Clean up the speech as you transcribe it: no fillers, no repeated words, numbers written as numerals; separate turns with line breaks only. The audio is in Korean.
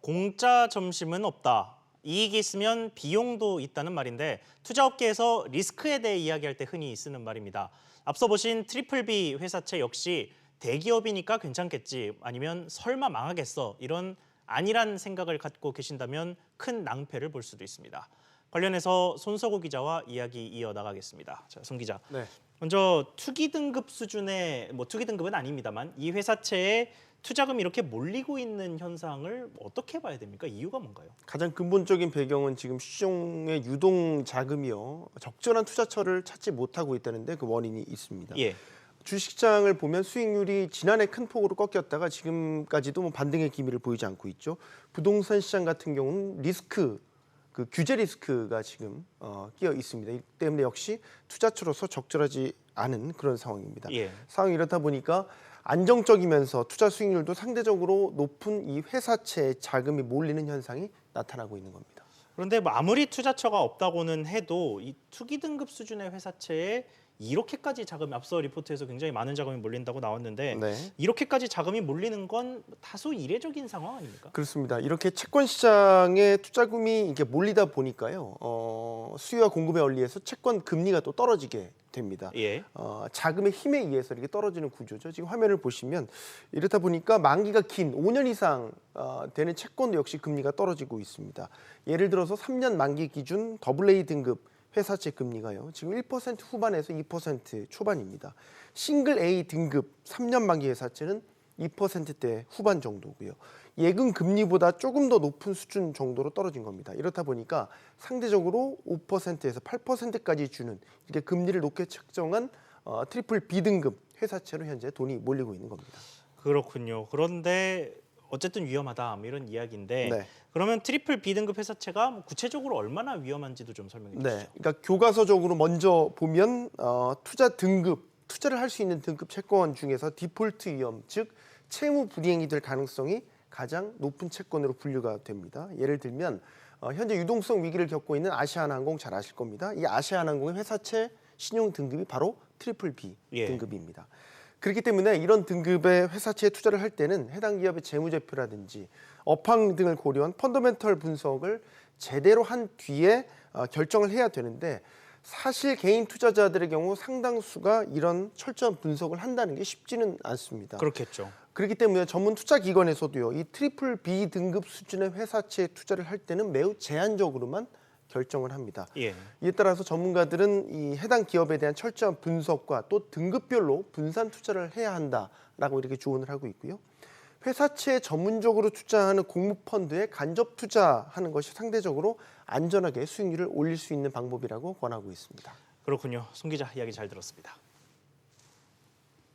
공짜 점심은 없다. 이익이 있으면 비용도 있다는 말인데 투자업계에서 리스크에 대해 이야기할 때 흔히 쓰는 말입니다. 앞서 보신 트리플 B 회사채 역시 대기업이니까 괜찮겠지 아니면 설마 망하겠어 이런 아니란 생각을 갖고 계신다면 큰 낭패를 볼 수도 있습니다. 관련해서 손석우 기자와 이야기 이어나가겠습니다. 자, 손 기자.
네.
먼저 투기 등급 수준의 투기 등급은 아닙니다만 이 회사채에 투자금이 이렇게 몰리고 있는 현상을 어떻게 봐야 됩니까? 이유가 뭔가요?
가장 근본적인 배경은 지금 시중의 유동 자금이요. 적절한 투자처를 찾지 못하고 있다는데 그 원인이 있습니다.
예.
주식시장을 보면 수익률이 지난해 큰 폭으로 꺾였다가 지금까지도 반등의 기미를 보이지 않고 있죠. 부동산 시장 같은 경우는 리스크, 규제 리스크가 지금 끼어 있습니다. 이 때문에 역시 투자처로서 적절하지 않은 그런 상황입니다.
예.
상황이 이렇다 보니까 안정적이면서 투자 수익률도 상대적으로 높은 이 회사채에 자금이 몰리는 현상이 나타나고 있는 겁니다.
그런데 아무리 투자처가 없다고는 해도 이 투기 등급 수준의 회사채에 이렇게까지 자금이 앞서 리포트에서 굉장히 많은 자금이 몰린다고 나왔는데
네.
이렇게까지 자금이 몰리는 건 다소 이례적인 상황 아닙니까?
그렇습니다. 이렇게 채권 시장에 투자금이 이렇게 몰리다 보니까요. 수요와 공급의 원리에서 채권 금리가 또 떨어지게 됩니다.
예.
자금의 힘에 의해서 이렇게 떨어지는 구조죠. 지금 화면을 보시면 이렇다 보니까 만기가 긴 5년 이상 되는 채권도 역시 금리가 떨어지고 있습니다. 예를 들어서 3년 만기 기준 AA 등급 회사채 금리가요. 지금 1% 후반에서 2% 초반입니다. 싱글 A 등급 3년 만기 회사채는 2%대 후반 정도고요. 예금 금리보다 조금 더 높은 수준 정도로 떨어진 겁니다. 이렇다 보니까 상대적으로 5%에서 8%까지 주는 이렇게 금리를 높게 책정한 트리플 B 등급 회사채로 현재 돈이 몰리고 있는 겁니다.
그렇군요. 그런데 어쨌든 위험하다 이런 이야기인데
네.
그러면 트리플 B 등급 회사채가 구체적으로 얼마나 위험한지도 좀 설명해 주시죠.
네, 그러니까 교과서적으로 먼저 보면 투자를 할 수 있는 등급 채권 중에서 디폴트 위험, 즉 채무 불이행이 될 가능성이 가장 높은 채권으로 분류가 됩니다. 예를 들면 현재 유동성 위기를 겪고 있는 아시아나항공 잘 아실 겁니다. 이 아시아나항공의 회사채 신용 등급이 바로 트리플 B
예.
등급입니다. 그렇기 때문에 이런 등급의 회사채에 투자를 할 때는 해당 기업의 재무제표라든지 업황 등을 고려한 펀더멘털 분석을 제대로 한 뒤에 결정을 해야 되는데 사실 개인 투자자들의 경우 상당수가 이런 철저한 분석을 한다는 게 쉽지는 않습니다.
그렇겠죠.
그렇기 때문에 전문 투자 기관에서도요, 이 트리플 B 등급 수준의 회사채에 투자를 할 때는 매우 제한적으로만 결정을 합니다.
예.
이에 따라서 전문가들은 이 해당 기업에 대한 철저한 분석과 또 등급별로 분산 투자를 해야 한다라고 이렇게 조언을 하고 있고요. 회사채에 전문적으로 투자하는 공모펀드에 간접 투자하는 것이 상대적으로 안전하게 수익률을 올릴 수 있는 방법이라고 권하고 있습니다.
그렇군요. 손 기자 이야기 잘 들었습니다.